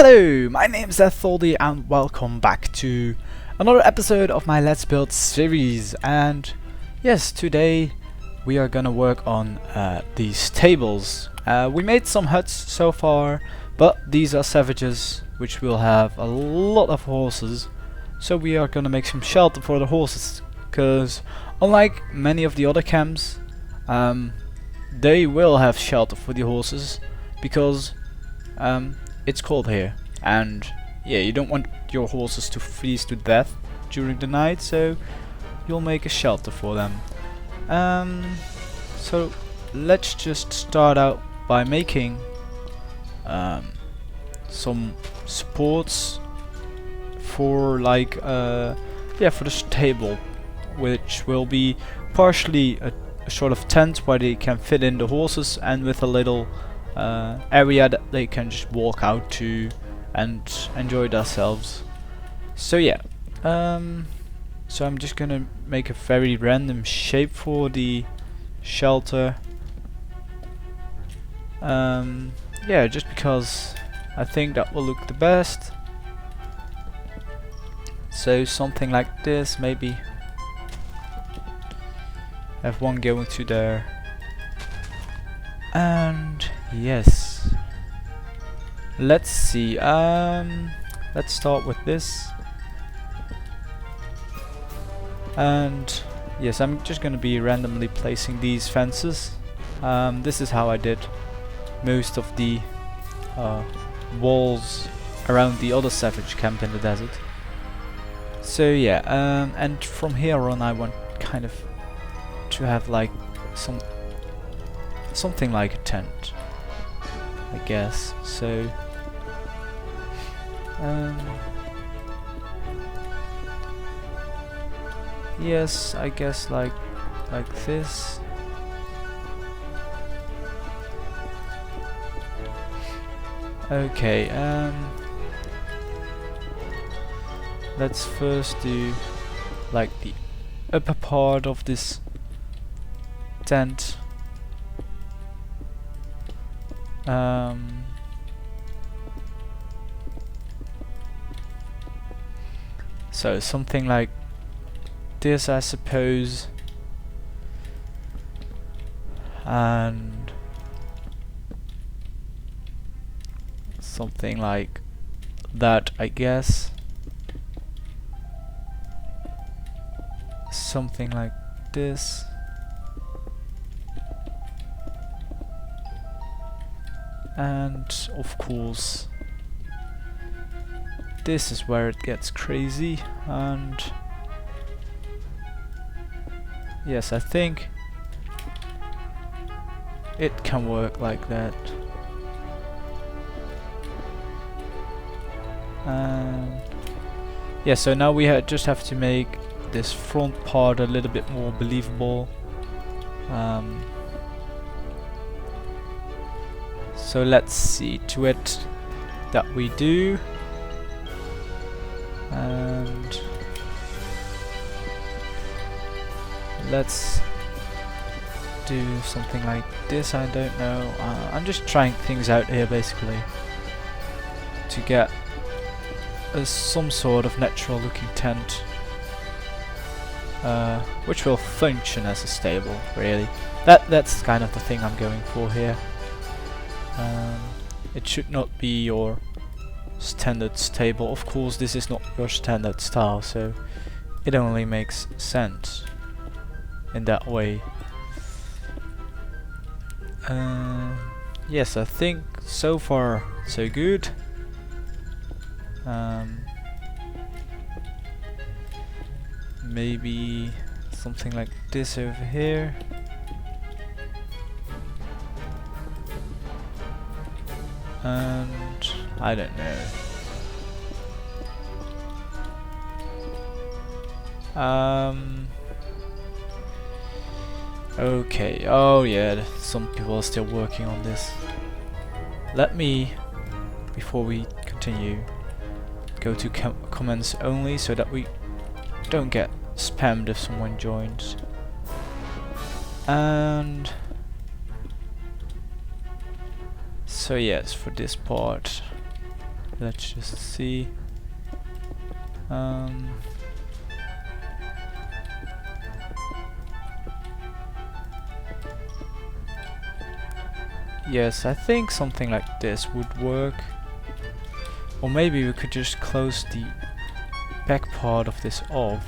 Hello, my name is Etholdir and welcome back to another episode of my Let's Build series. And yes, today we are gonna work on these tables. We made some huts so far, but these are savages which will have a lot of horses. So we are gonna make some shelter for the horses, because unlike many of the other camps, they will have shelter for the horses because it's cold here, and yeah, you don't want your horses to freeze to death during the night, so you'll make a shelter for them. So let's just start out by making some supports for for this table, which will be partially a sort of tent where they can fit in the horses, and with a little area that they can just walk out to and enjoy themselves. So yeah, so I'm just gonna make a very random shape for the shelter. Yeah, just because I think that will look the best. So something like this, maybe have one going to there. And yes, let's see, let's start with this. And yes, I'm just gonna be randomly placing these fences. This is how I did most of the walls around the other savage camp in the desert. So yeah, and from here on I want kind of to have like something like a tent, I guess. So yes, I guess like this. Okay, let's first do like the upper part of this tent. So something like this, I suppose, and something like that, I guess. Something like this. And of course this is where it gets crazy, and yes, I think it can work like that. And yeah, so now we just have to make this front part a little bit more believable. So let's see to it that we do, and let's do something like this. I don't know, I'm just trying things out here basically to get some sort of natural looking tent, which will function as a stable, really. That's kind of the thing I'm going for here. It should not be your standard stable. Of course, this is not your standard style, so it only makes sense in that way. Yes, I think so far so good. Maybe something like this over here. And I don't know. Okay. Oh yeah, some people are still working on this. Let me, before we continue, go to comments only so that we don't get spammed if someone joins. And so yes, for this part Let's just see. Yes, I think something like this would work. Or maybe we could just close the back part of this off,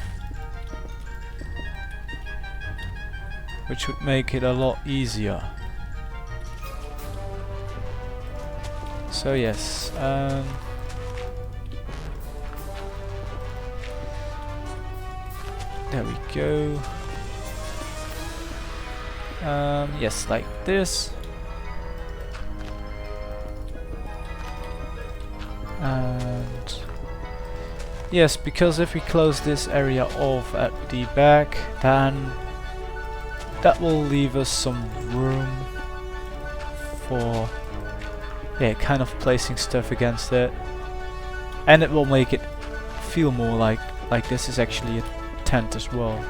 which would make it a lot easier. So yes, there we go. Yes, like this. And yes, because if we close this area off at the back, then that will leave us some room for kind of placing stuff against it, and it will make it feel more like this is actually a tent as well.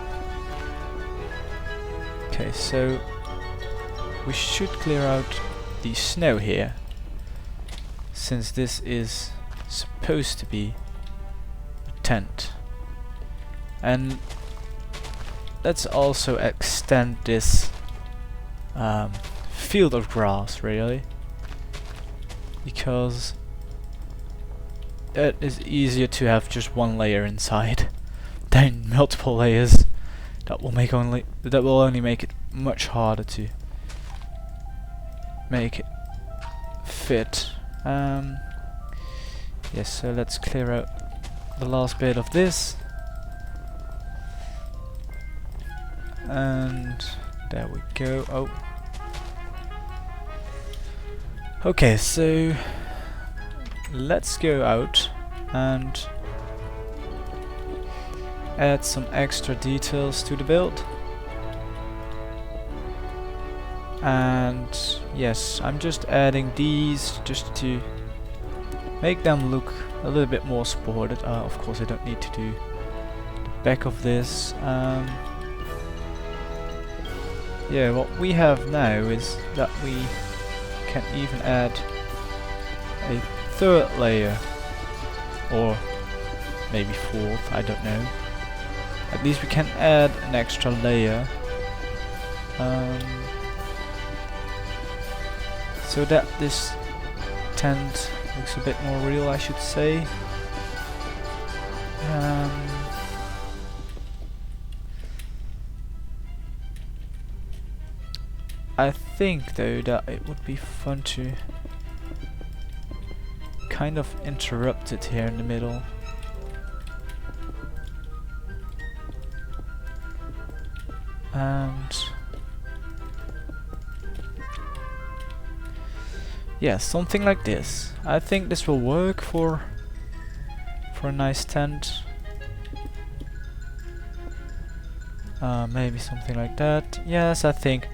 Okay, so we should clear out the snow here, since this is supposed to be a tent. And let's also extend this field of grass, really, because it is easier to have just one layer inside than multiple layers. That will only make it much harder to make it fit. Yes, so let's clear out the last bit of this, and there we go. Oh, okay, so let's go out and add some extra details to the build. And yes, I'm just adding these just to make them look a little bit more sported. Of course I don't need to do the back of this. Yeah, what we have now is that we can even add a third layer, or maybe fourth, I don't know. At least we can add an extra layer, so that this tent looks a bit more real, I should say. I think though that it would be fun to kind of interrupt it here in the middle. And yeah, something like this. I think this will work for a nice tent. Maybe something like that. Yes, I think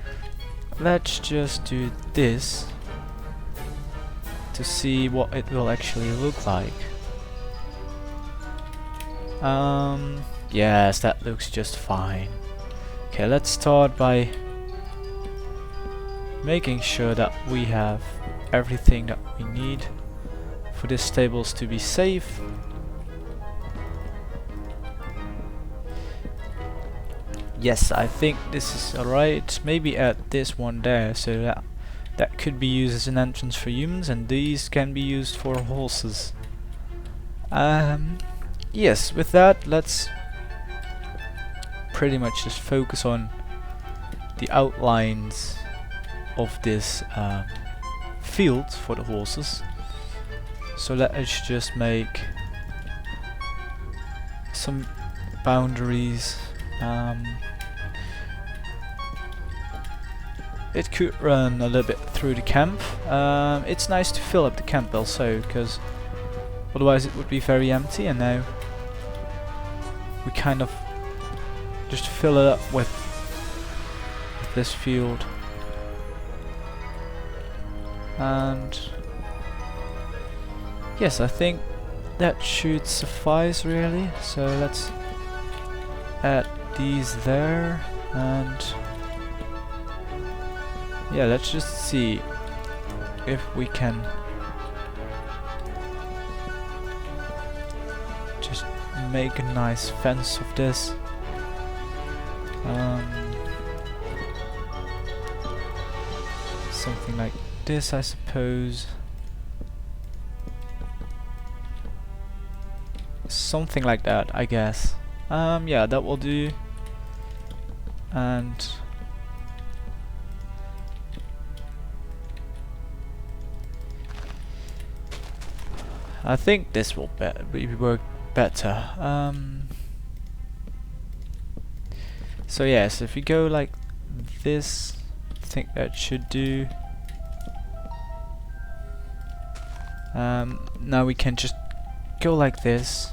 let's just do this to see what it will actually look like. Yes, that looks just fine. Okay, let's start by making sure that we have everything that we need for these stables to be safe. Yes, I think this is alright. Maybe add this one there, so that could be used as an entrance for humans, and these can be used for horses. Yes, with that, let's pretty much just focus on the outlines of this field for the horses. So let us just make some boundaries. It could run a little bit through the camp. It's nice to fill up the camp also, because otherwise it would be very empty, and now we kind of just fill it up with this field. And yes, I think that should suffice really. So let's add these there, and yeah, let's just see if we can make a nice fence of this. Something like this, I suppose. Something like that, I guess. Yeah, that will do. And I think this will work better. So yes, if we go like this, I think that should do. Now we can just go like this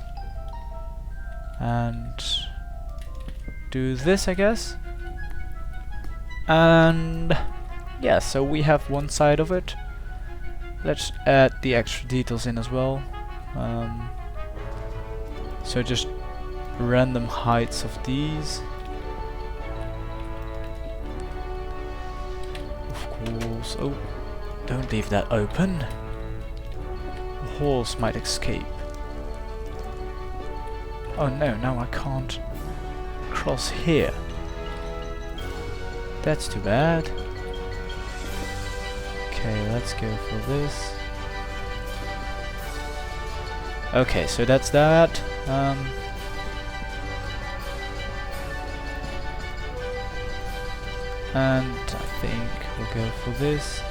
and do this, I guess. And yeah, so we have one side of it. Let's add the extra details in as well. So just random heights of these. Of course. Oh, don't leave that open. The horse might escape. Oh no, now I can't cross here. That's too bad. Okay, let's go for this. Okay, so that's that. And I think we'll go for this.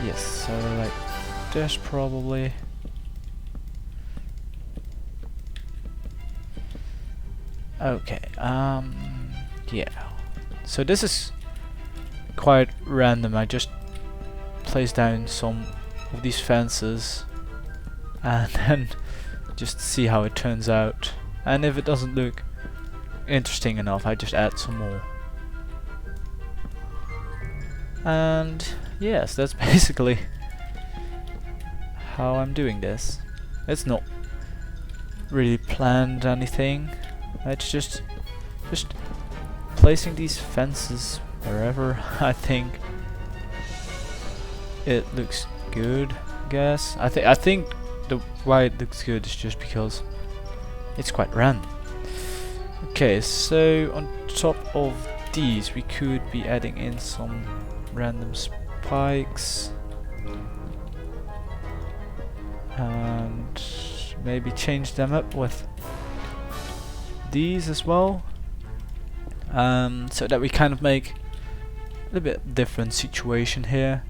Yes, so like this probably. Okay, yeah. So this is quite random. I just place down some of these fences and then just see how it turns out. And if it doesn't look interesting enough, I just add some more. And yes, that's basically how I'm doing this. It's not really planned anything. It's just placing these fences wherever I think it looks good, I guess. I think the why it looks good is just because it's quite random. Okay, so on top of these we could be adding in some random spikes and maybe change them up with these as well, so that we kind of make a little bit different situation here.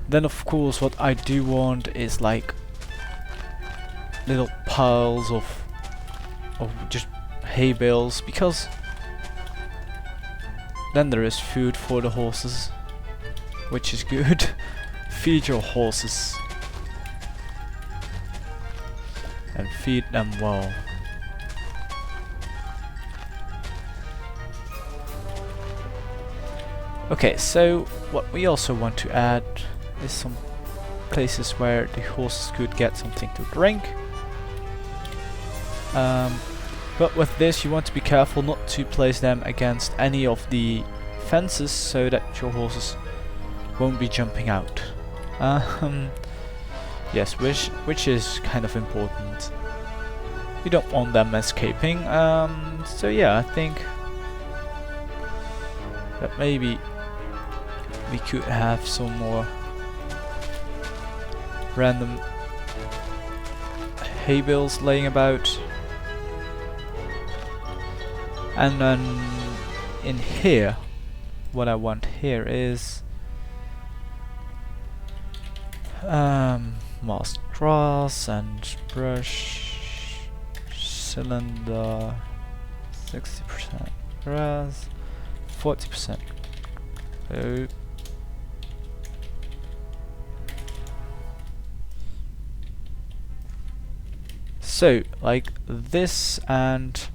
Then of course what I do want is like little piles of just hay bales, because then there is food for the horses, which is good. Feed your horses and feed them well. Okay, so what we also want to add is some places where the horses could get something to drink. But with this you want to be careful not to place them against any of the fences so that your horses won't be jumping out. Yes, which is kind of important. You don't want them escaping. So yeah, I think that maybe we could have some more random hay bales laying about. And then in here, what I want here is moss grass and brush cylinder, 60% grass, 40% oak. So like this, and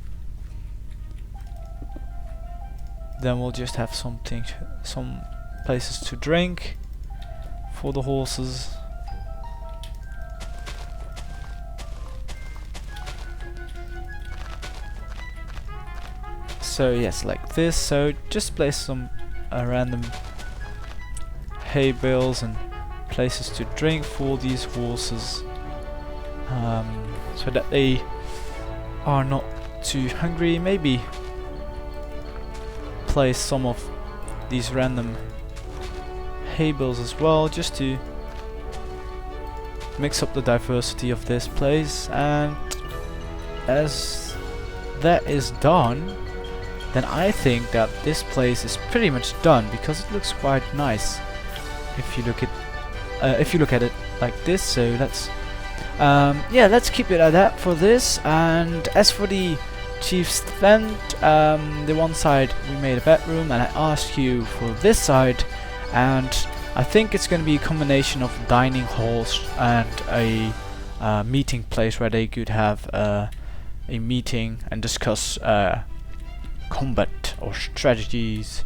then we'll just have some places to drink for the horses. So yes, like this. So just place some random hay bales and places to drink for these horses, so that they are not too hungry. Maybe place some of these random hay bales as well, just to mix up the diversity of this place. And as that is done, then I think that this place is pretty much done, because it looks quite nice if you look at it like this. So let's yeah, let's keep it at that for this. And as for the chief's tent, the one side we made a bedroom, and I asked you for this side, and I think it's going to be a combination of dining halls and a meeting place where they could have a meeting and discuss combat or strategies.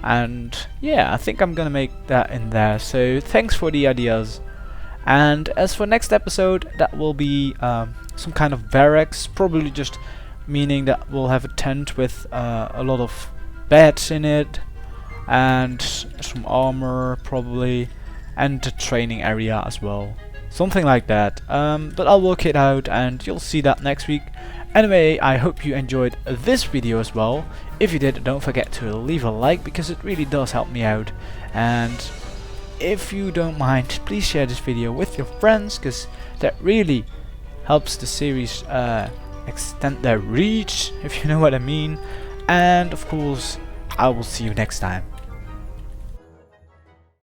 And yeah, I think I'm gonna make that in there. So thanks for the ideas. And as for next episode, that will be some kind of barracks, probably just meaning that we'll have a tent with a lot of beds in it, and some armor probably, and a training area as well, something like that. But I'll work it out, and you'll see that next week. Anyway, I hope you enjoyed this video as well. If you did, don't forget to leave a like, because it really does help me out. And if you don't mind, please share this video with your friends, because that really helps the series extend their reach, if you know what I mean. And of course, I will see you next time.